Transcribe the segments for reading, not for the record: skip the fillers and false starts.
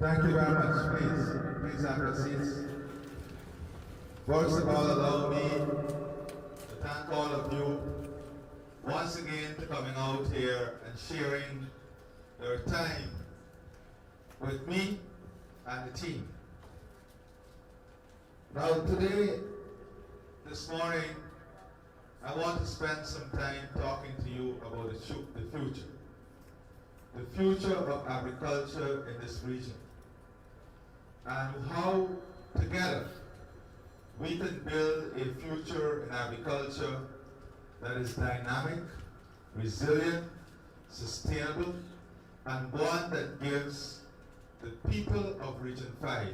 Thank you very much. Please have your seats. First of all, allow me to thank all of you once again for coming out here and sharing your time with me and the team. Now today, this morning, I want to spend some time talking to you about the future. The future of agriculture in this region. And how together we can build a future in agriculture that is dynamic, resilient, sustainable, and one that gives the people of Region 5,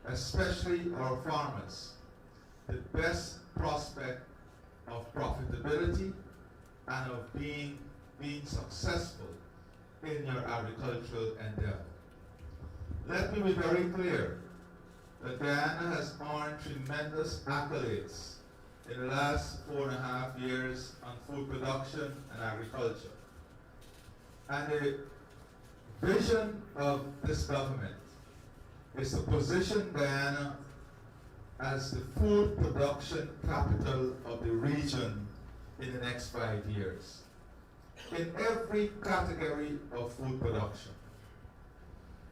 especially our farmers, the best prospect of profitability and of being successful in your agricultural endeavor. Let me be very clear that Guyana has earned tremendous accolades in the last 4.5 years on food production and agriculture. And the vision of this government is to position Guyana as the food production capital of the region in the next 5 years, in every category of food production.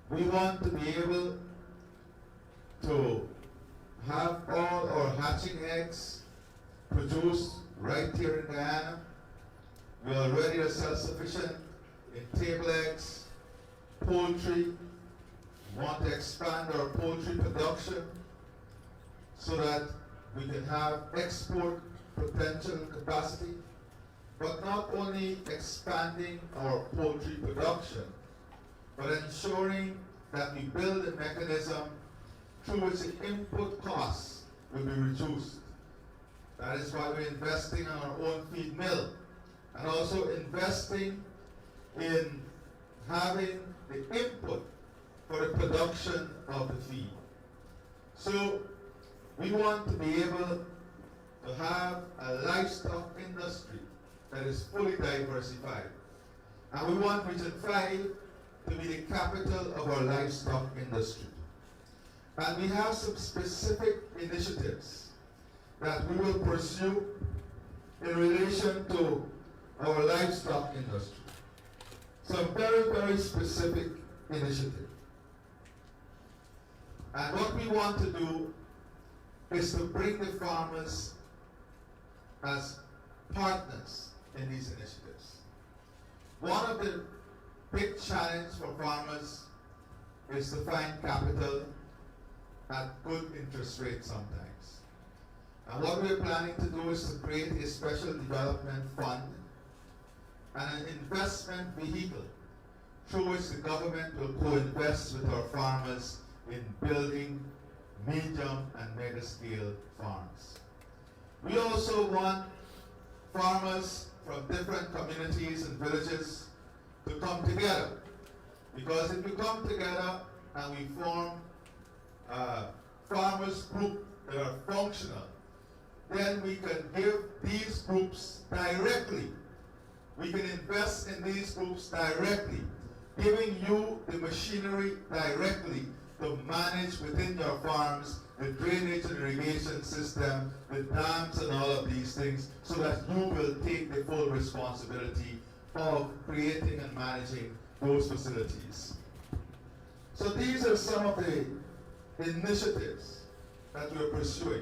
We want to be able to have all our hatching eggs produced right here in Guyana. We already are self-sufficient in table eggs, poultry. We want to expand our poultry production so that we can have export potential capacity, but not only expanding our poultry production, but ensuring that we build a mechanism through which the input costs will be reduced. That is why we're investing in our own feed mill and also investing in having the input for the production of the feed. So we want to be able to have a livestock industry that is fully diversified. And we want Region 5 to be the capital of our livestock industry. And we have some specific initiatives that we will pursue in relation to our livestock industry. Some very, very specific initiatives. And what we want to do is to bring the farmers as partners in these initiatives. One of the big challenge for farmers is to find capital at good interest rates sometimes. And what we're planning to do is to create a special development fund and an investment vehicle through which the government will co-invest with our farmers in building medium and mega scale farms. We also want farmers from different communities and villages to come together, because if we come together and we form farmers group that are functional, then we can give these groups directly. We can invest in these groups directly, giving you the machinery directly to manage within your farms the drainage and irrigation system, the dams and all of these things, so that you will take the full responsibility of creating and managing those facilities. So these are some of the initiatives that we're pursuing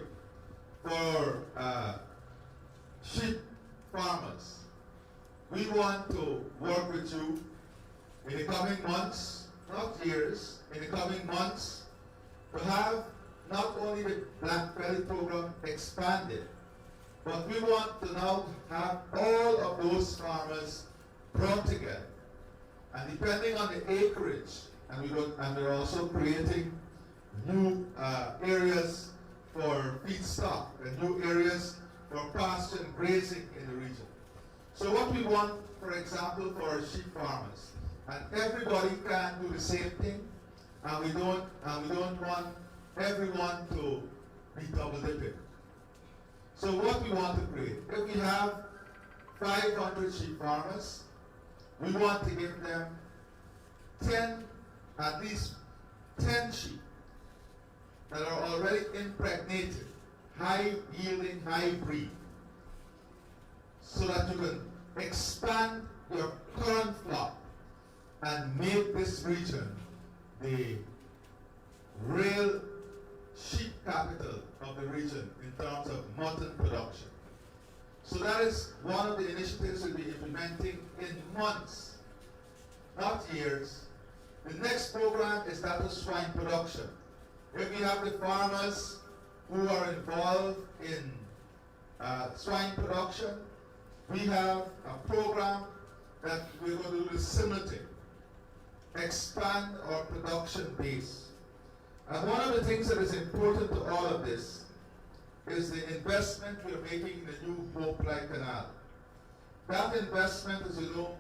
for sheep farmers. We want to work with you in the coming months, not years, in the coming months, to have not only the Black Belly program expanded, but we want to now have all of those farmers brought together. And depending on the acreage, and we're also creating new areas for feedstock and new areas for pasture and grazing in the region. So what we want, for example, for our sheep farmers, and everybody can do the same thing, and we don't want everyone to be double dipping. So what we want to create, if we have 500 sheep farmers, we want to give them 10, at least 10 sheep that are already impregnated, high yielding, high breed, so that you can expand your current flock and make this region the real sheep capital of the region in terms of mutton production. So that is one of the initiatives we'll be implementing in months, not years. The next program is that of swine production. If we have the farmers who are involved in swine production, we have a program that we're going to do the similar thing. Expand our production base. And one of the things that is important to all of this is the investment we're making in the new Hope-like Canal. That investment, as you know,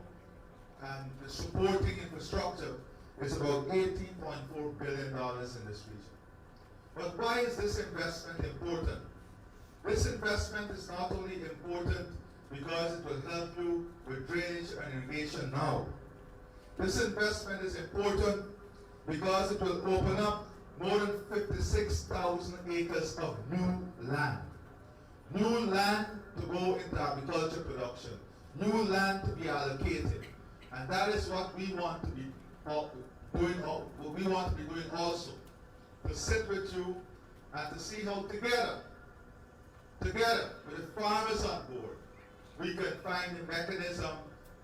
and the supporting infrastructure is about $18.4 billion in this region. But why is this investment important? This investment is not only important because it will help you with drainage and irrigation now. This investment is important because it will open up more than 56,000 acres of new land. New land to go into agriculture production. New land to be allocated. And that is what we want to be doing, what we want to be doing also. To sit with you and to see how together with the farmers on board, we can find a mechanism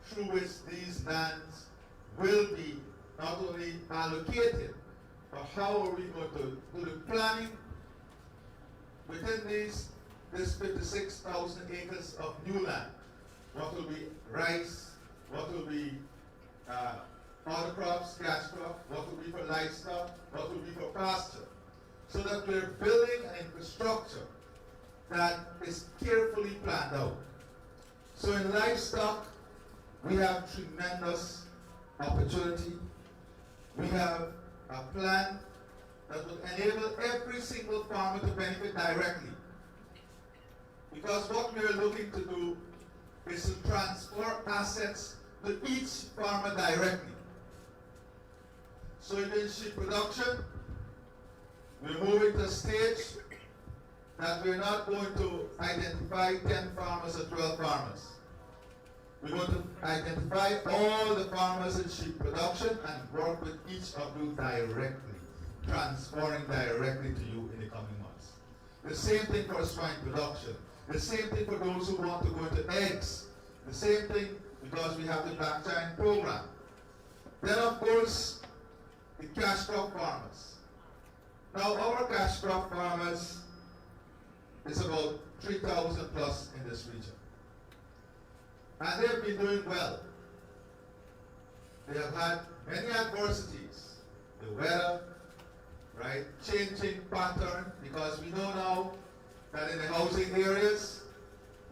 through which these lands will be not only allocated, but how are we going to do the planning within this 56,000 acres of new land. What will be rice, what will be other crops, cash crop, what will be for livestock, what will be for pasture, so that we're building an infrastructure that is carefully planned out. So in livestock, we have tremendous opportunity. We have a plan that will enable every single farmer to benefit directly. Because what we are looking to do is to transfer assets to each farmer directly. So in sheep production, we're moving to a stage that we're not going to identify 10 farmers or 12 farmers. We're going to identify all the farmers in sheep production and work with each of you directly, transferring directly to you in the coming months. The same thing for swine production. The same thing for those who want to go into eggs. The same thing because we have the Black Giant program. Then of course, the cash crop farmers. Now our cash crop farmers is about 3,000 plus in this region. And they've been doing well. They have had many adversities. The weather, right? Changing pattern, because we know now that in the housing areas,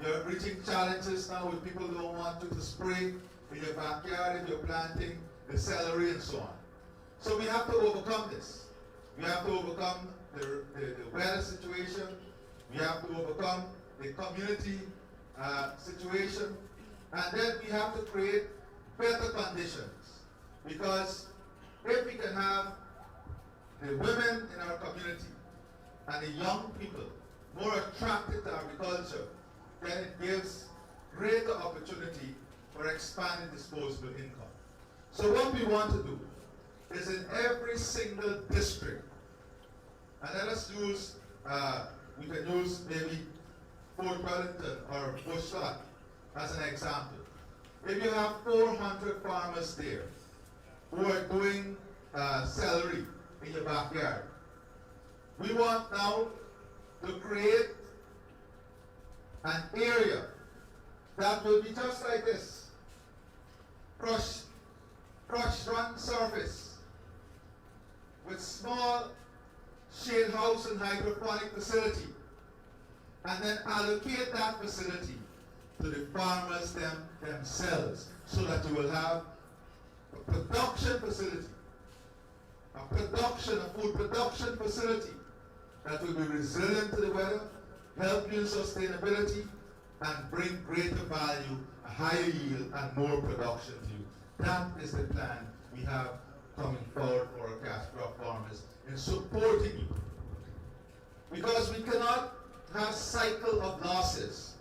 you're reaching challenges now with people who don't want you to spray in your backyard if you're planting the celery and so on. So we have to overcome this. We have to overcome the weather situation. We have to overcome the community situation. And then we have to create better conditions. Because if we can have the women in our community and the young people more attracted to agriculture, then it gives greater opportunity for expanding disposable income. So what we want to do is in every single district, and let us use, we can use maybe Fort Wellington or Bushlock as an example. If you have 400 farmers there who are doing celery in your backyard, we want now to create an area that will be just like this. Crushed run surface with small shade house and hydroponic facility, and then allocate that facility to the farmers themselves, so that you will have a production facility, a food production facility that will be resilient to the weather, help you in sustainability, and bring greater value, a higher yield, and more production to you. That is the plan we have coming forward for our cash crop farmers in supporting you. Because we cannot have cycle of losses.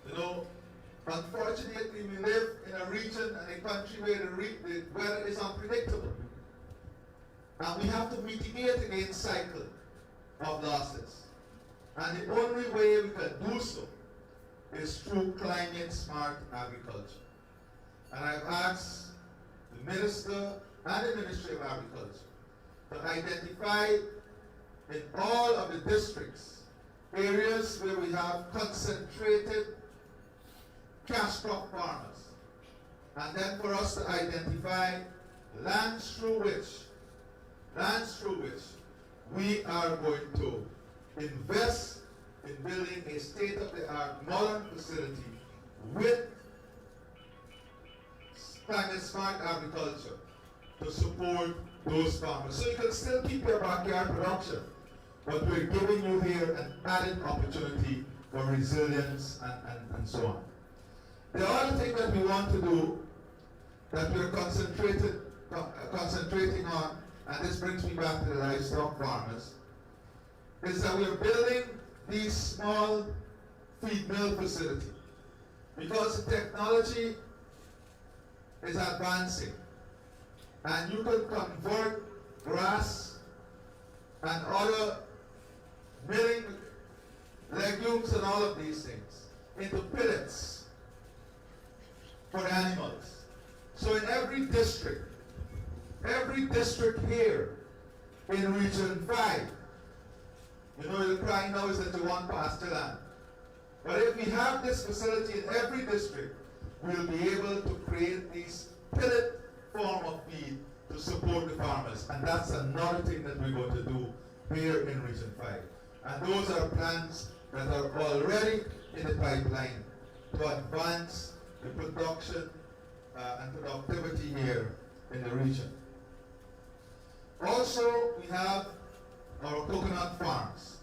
You know, unfortunately we live in a region and a country where the weather is unpredictable. And we have to mitigate against cycle of losses. And the only way we can do so is through climate smart agriculture. And I've asked the Minister and the Ministry of Agriculture to identify in all of the districts areas where we have concentrated cash crop farmers. And then for us to identify lands through which we are going to invest in building a state-of-the-art modern facility with climate smart agriculture to support those farmers. So you can still keep your backyard production, but we're giving you here an added opportunity for resilience and so on. The other thing that we want to do, that we're concentrating on, and this brings me back to the livestock farmers, is that we're building these small feed mill facilities because the technology is advancing and you can convert grass and other milling legumes and all of these things into pellets for the animals. So in every district here in Region 5, you know, the cry now is that you want pasture land. But if we have this facility in every district, we'll be able to create these pellet form of feed to support the farmers. And that's another thing that we're going to do here in Region 5. And those are plans that are already in the pipeline to advance the production and productivity here in the region. Also, we have our coconut farms.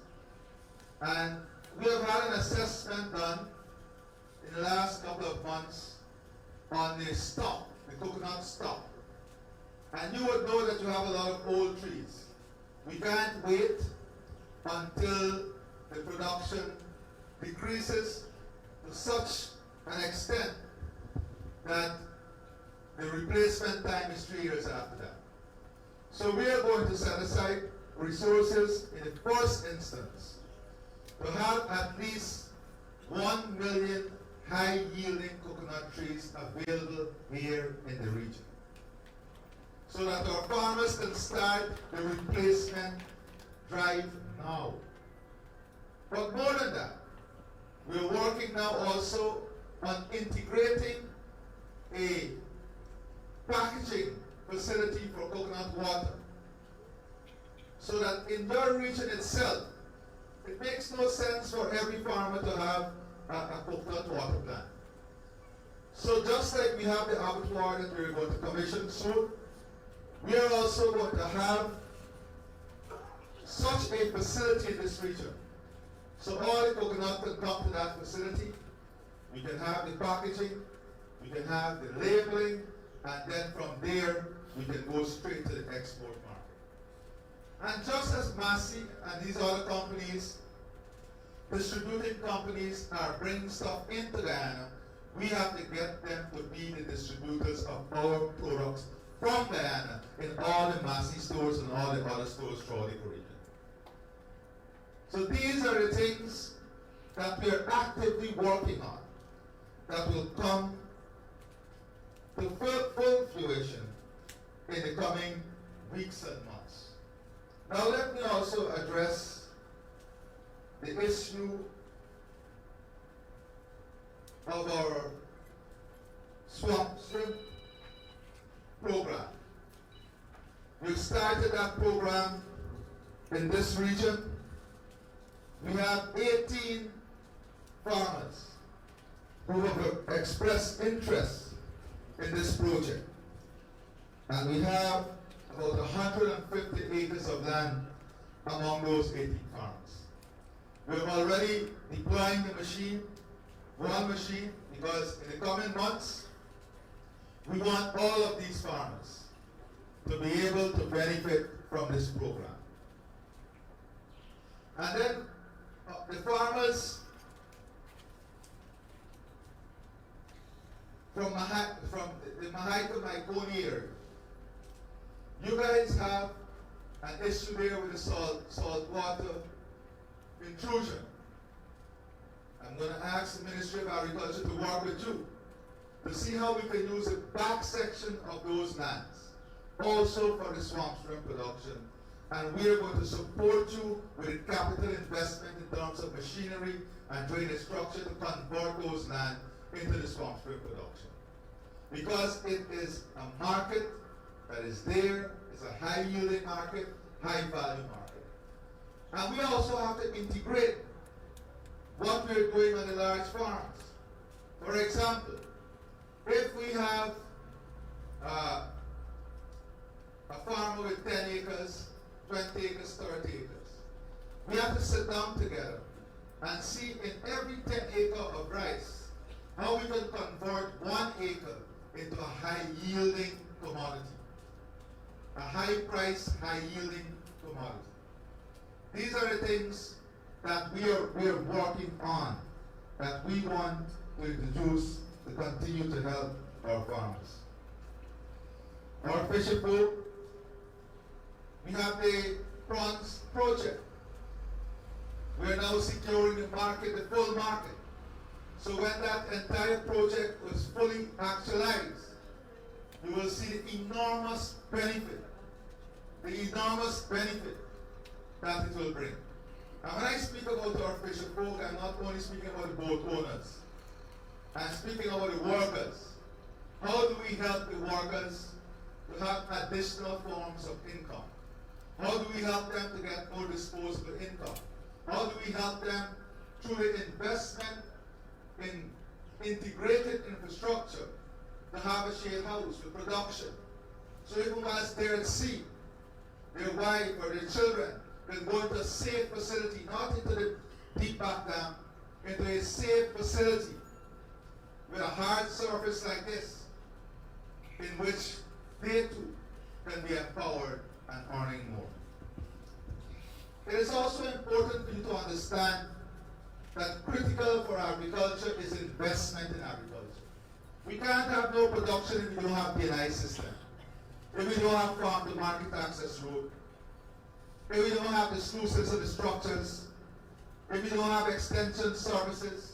And we have had an assessment done in the last couple of months on the stock, the coconut stock. And you would know that you have a lot of old trees. We can't wait until the production decreases to such an extent that the replacement time is 3 years after that. So we are going to set aside resources in the first instance to have at least 1 million high-yielding coconut trees available here in the region, so that our farmers can start the replacement drive now. But more than that, we're working now also on integrating a packaging facility for coconut water, so that in your region itself, it makes no sense for every farmer to have a coconut water plant. So just like we have the abattoir that we're going to commission soon, we are also going to have such a facility in this region. So all the coconut can come to that facility. We can have the packaging, we can have the labeling, and then from there, we can go straight to the export market. And just as Massey and these other companies, distributing companies, are bringing stuff into Guyana, we have to get them to be the distributors of our products from Guyana in all the Massey stores and all the other stores throughout the region. So these are the things that we are actively working on that will come to full fruition in the coming weeks and months. Now let me also address the issue of our swamp shrimp program. We've started that program in this region. We have 18 farmers who have expressed interest in this project. And we have about 150 acres of land among those 18 farmers. We're already deploying the machine, one machine, because in the coming months, We want all of these farmers to be able to benefit from this program. And then the farmers from the Mahaica-Maikoni area, you guys have an issue there with the saltwater intrusion. I'm going to ask the Ministry of Agriculture to work with you to see how we can use the back section of those lands also for the swamp shrimp production. And we are going to support you with a capital investment in terms of machinery and drainage structure to convert those lands into the swamp shrimp production. Because it is a market that is there, it's a high yielding market, high value market. And we also have to integrate what we're doing on the large farms. For example, if we have a farmer with 10 acres, 20 acres, 30 acres, we have to sit down together and see in every 10 acre of rice how we can convert 1 acre into a high yielding commodity. A high price, high yielding commodity. These are the things that we are working on, that we want to introduce to continue to help our farmers. Our Fisherfolk, we have the prawns project. We are now securing the market, the full market. So when that entire project was fully actualized, you will see the enormous benefit that it will bring. And when I speak about our Fisherfolk, I'm not only speaking about the boat owners. I'm speaking about the workers. How do we help the workers to have additional forms of income? How do we help them to get more disposable income? How do we help them through the investment in integrated infrastructure to have a shade house with production? So even whilst they're at sea, their wife or their children can go into a safe facility, not into the deep back dam, into a safe facility with a hard surface like this, in which they too can be empowered and earning more. It is also important for you to understand that critical for agriculture is investment in agriculture. We can't have no production if we don't have DNI system, if we don't have farm to market access road, if we don't have the sluices and the structures, if we don't have extension services.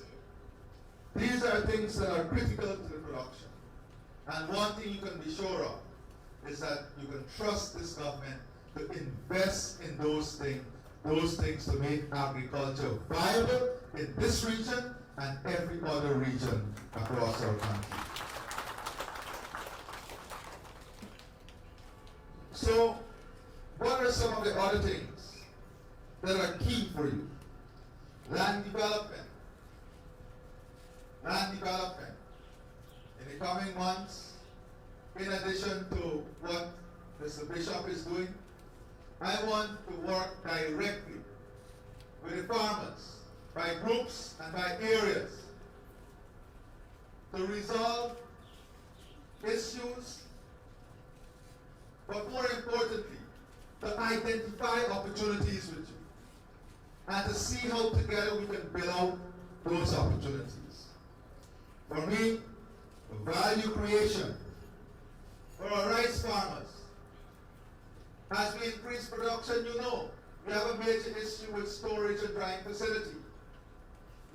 These are things that are critical to the production. And one thing you can be sure of is that you can trust this government to invest in those things to make agriculture viable in this region and every other region across our country. So, what are some of the other things that are key for you? Land development. Land development. In the coming months, in addition to what Mr. Bishop is doing, I want to work directly with the farmers, by groups and by areas, to resolve issues, but more importantly, to identify opportunities with you, and to see how together we can build out those opportunities. For me, value creation for our rice farmers. As we increase production, you know, we have a major issue with storage and drying facility.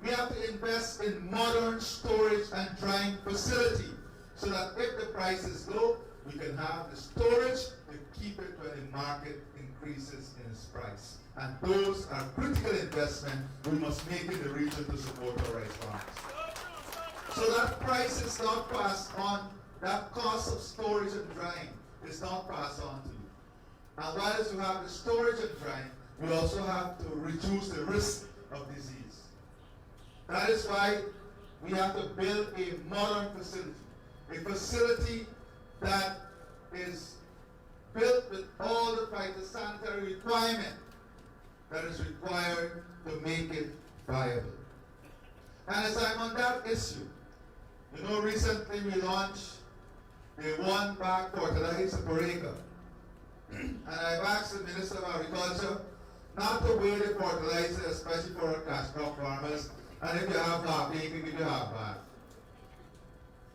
We have to invest in modern storage and drying facility so that if the price is low, we can have the storage to keep it when the market increases in its price. And those are critical investments we must make in the region to support our rice farmers. So that price is not passed on, that cost of storage and drying is not passed on to you. And whilst you have the storage and drying, we also have to reduce the risk of disease. That is why we have to build a modern facility that is built with all the phytosanitary requirement that is required to make it viable. And as I'm on that issue, you know, recently we launched they 1 bag fertilizer per acre. And I've asked the Minister of Agriculture not to weigh the fertilizer, especially for our cash crop farmers. And if you have half acre, give you half bag.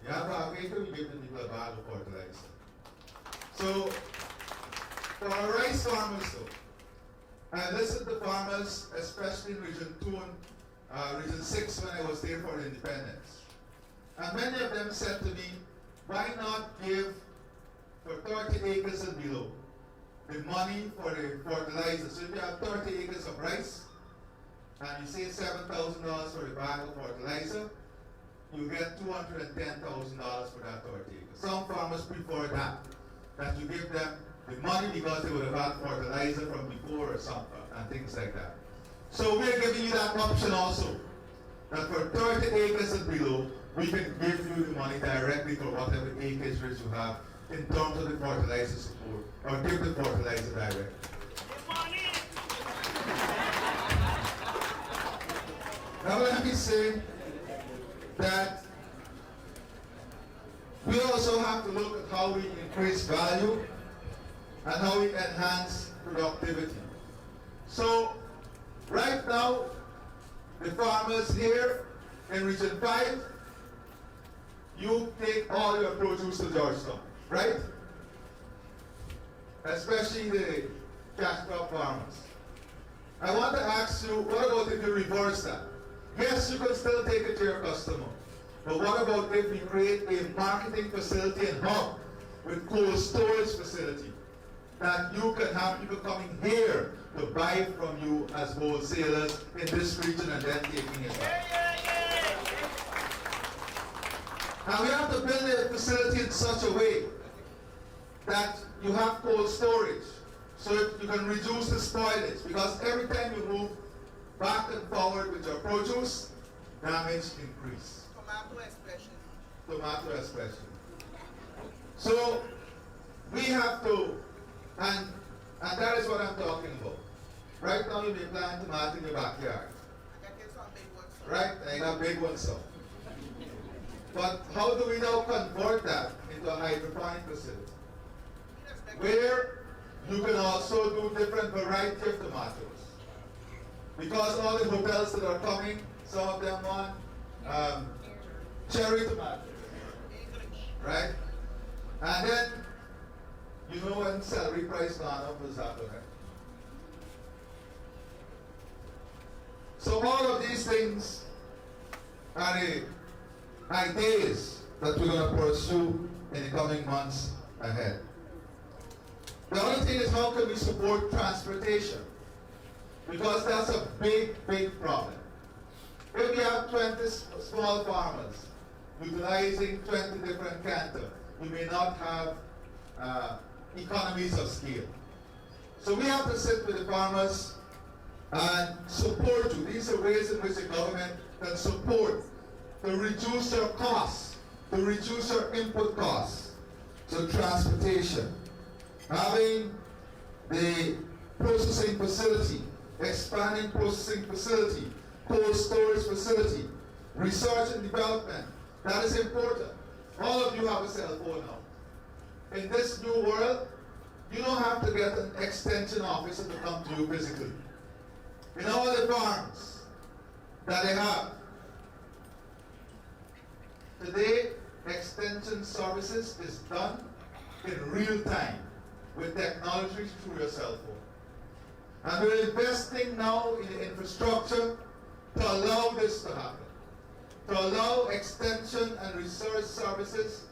You have half acre, you give the people a bag of fertilizer. So, for our rice farmers though, I listened to farmers, especially in Region 2 and Region 6 when I was there for independence. And many of them said to me, why not give for 30 acres and below the money for the fertilizer? So if you have 30 acres of rice and you say $7,000 for a bag of fertilizer, you get $210,000 for that 30 acres. Some farmers prefer that you give them the money because they would have had fertilizer from before or something and things like that. So we're giving you that option also, that for 30 acres and below, we can give you the money directly for whatever acreage you have in terms of the fertilizer support, or give the fertilizer directly. Now let me say that we also have to look at how we increase value and how we enhance productivity. So right now, the farmers here in Region 5, you take all your produce to Georgetown, right? Especially the cash crop farmers. I want to ask you, what about if you reverse that? Yes, you can still take it to your customer. But what about if we create a marketing facility and hub with cold storage facility that you can have people coming here to buy from you as wholesalers in this region and then taking it back? Now we have to build a facility in such a way that you have cold storage so you can reduce the spoilage, because every time you move back and forward with your produce, damage increase. Tomato especially. So we have to, and that is what I'm talking about. Right now you may plant tomato in your backyard. Right? And you got big ones so. But how do we now convert that into a hydroponic facility, where you can also do different variety of tomatoes? Because all the hotels that are coming, some of them want cherry tomatoes, right? And then, you know when celery price gone up, what's happening? So all of these things are the ideas that we're going to pursue in the coming months ahead. The other thing is, how can we support transportation? Because that's a big, big problem. If we have 20 small farmers utilizing 20 different cantons, we may not have economies of scale. So we have to sit with the farmers and support you. These are ways in which the government can support to reduce your costs, to reduce your input costs. So transportation, having the processing facility, expanding processing facility, cold storage facility, research and development, that is important. All of you have a cell phone now. In this new world, you don't have to get an extension officer to come to you physically. In all the farms that they have, today, extension services is done in real time with technology through your cell phone. And we're investing now in the infrastructure to allow this to happen, to allow extension and research services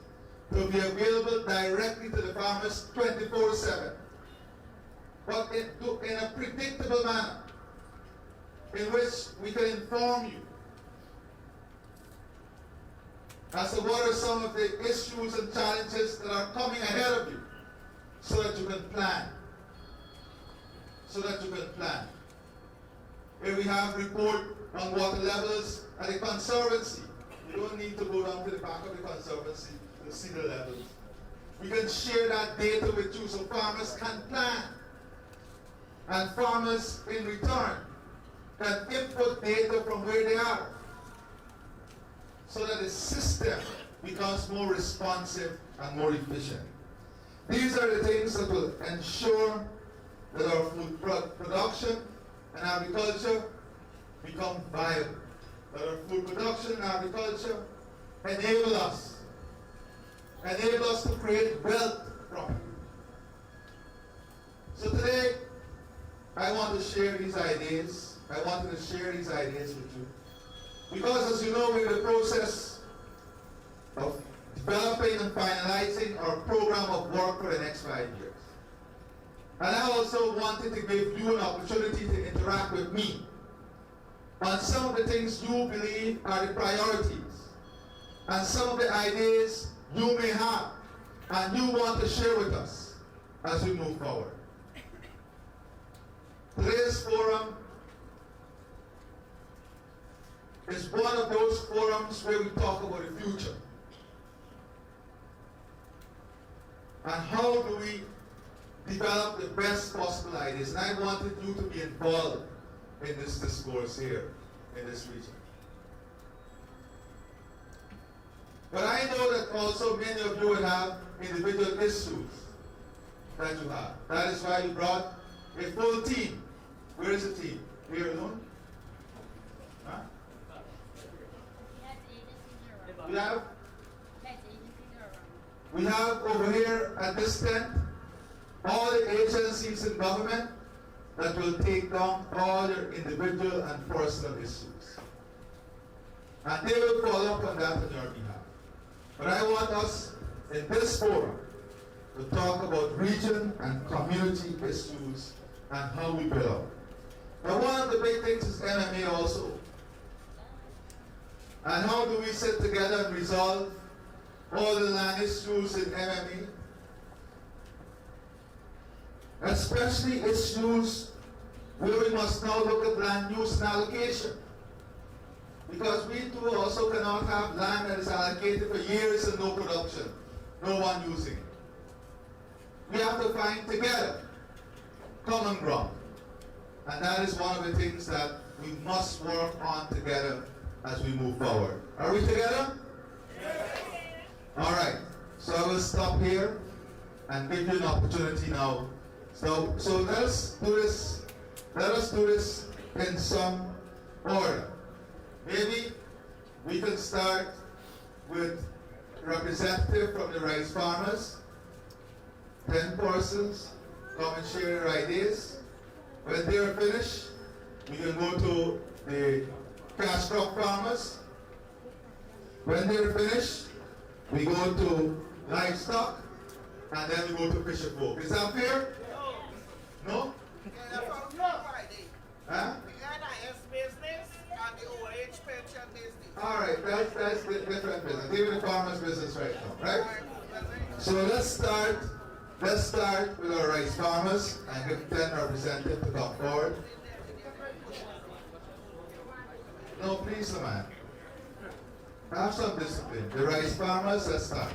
to be available directly to the farmers 24/7, but in a predictable manner, in which we can inform you as to what are some of the issues and challenges that are coming ahead of you, so that you can plan. So that you can plan. If we have report on water levels at the conservancy, you don't need to go down to the back of the conservancy to see the levels. We can share that data with you so farmers can plan. And farmers in return can input data from where they are, so that the system becomes more responsive and more efficient. These are the things that will ensure that our food production and agriculture become viable. That our food production and agriculture enable us to create wealth from it. So today, I want to share these ideas. I wanted to share these ideas with you. Because as you know, we're in the process of developing and finalizing our program of work for the next 5 years. And I also wanted to give you an opportunity to interact with me on some of the things you believe are the priorities and some of the ideas you may have and you want to share with us as we move forward. Today's forum is one of those forums where we talk about the future. And how do we develop the best possible ideas? And I wanted you to be involved in this discourse here, in this region. But I know that also many of you will have individual issues that you have. That is why we brought a full team. Where is the team? Here alone? Huh? We have over here at this tent all the agencies in government that will take down all your individual and personal issues. And they will follow up on that on your behalf. But I want us in this forum to talk about region and community issues and how we build up. Now one of the big things is MMA also. And how do we sit together and resolve all the land issues in MMA? Especially issues where we must now look at land use and allocation. Because we too also cannot have land that is allocated for years and no production, no one using it. We have to find together common ground. And that is one of the things that we must work on together as we move forward. Are we together? Yes. All right. So I will stop here and give you an opportunity now. So let us do this. Let us do this in some order. Maybe we can start with a representative from the rice farmers. 10 persons come and share their ideas. When they are finished, we can go to the cash crop farmers. When they are finished, we go to livestock, and then we go to Fisherfolks. Is that fair? No? Huh? All right, that's the different business. Even the farmer's business right now, right? So let's start with our rice farmers and give 10 representatives to come forward. No, please, man. Have some discipline. The rice farmers, let's start.